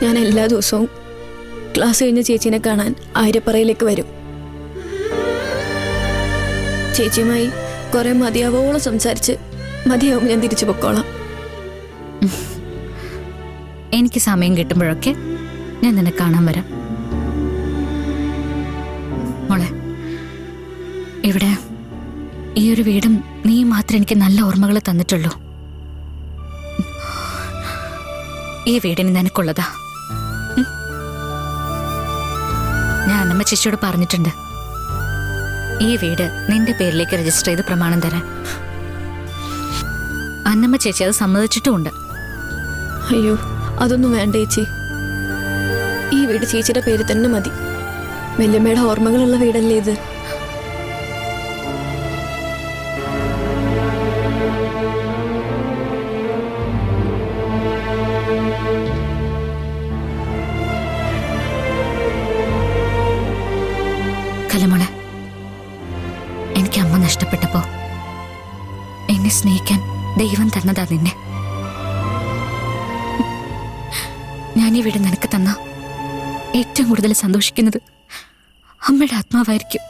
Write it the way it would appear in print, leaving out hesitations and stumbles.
ഞാൻ എല്ലാ ദിവസവും ക്ലാസ് കഴിഞ്ഞ് ചേച്ചീനെ കാണാൻ ആയിരപ്പറയിലേക്ക് വരും. ചേച്ചിയുമായി കുറെ മതിയാവോളം സംസാരിച്ച് മതിയാവും ഞാൻ തിരിച്ചു പൊക്കോളാം. എനിക്ക് സമയം കിട്ടുമ്പോഴൊക്കെ ഞാൻ നിന്നെ കാണാൻ വരാം. മോളെ, ഇവിടെ ഈ ഒരു വീടും നീ മാത്രം എനിക്ക് നല്ല ഓർമ്മകൾ തന്നിട്ടുള്ളൂ. ഈ വീടിന് നിനക്കുള്ളതാ. ഞാൻ അന്നമ്മ ചേച്ചിയോട് പറഞ്ഞിട്ടുണ്ട് ഈ വീട് നിന്റെ പേരിലേക്ക് രജിസ്റ്റർ ചെയ്ത് പ്രമാണം തരാൻ. അന്നമ്മ ചേച്ചി അത് സമ്മതിച്ചിട്ടുമുണ്ട്. അയ്യോ, അതൊന്നും വേണ്ട ചേച്ചി. ഈ വീട് ചേച്ചിയുടെ പേര് തന്നെ മതി. വല്യമ്മയുടെ ഓർമ്മകളുള്ള വീടല്ലേ ഇത്. കലമോളെ, എനിക്ക് അമ്മ നഷ്ടപ്പെട്ടപ്പോ എന്നെ സ്നേഹിക്കാൻ ദൈവം തന്നതാ നിന്നെ. ഞാൻ ഈ വീട് നിനക്ക് തന്ന ഏറ്റവും കൂടുതൽ സന്തോഷിക്കുന്നത് അമ്മയുടെ ആത്മാവായിരിക്കും.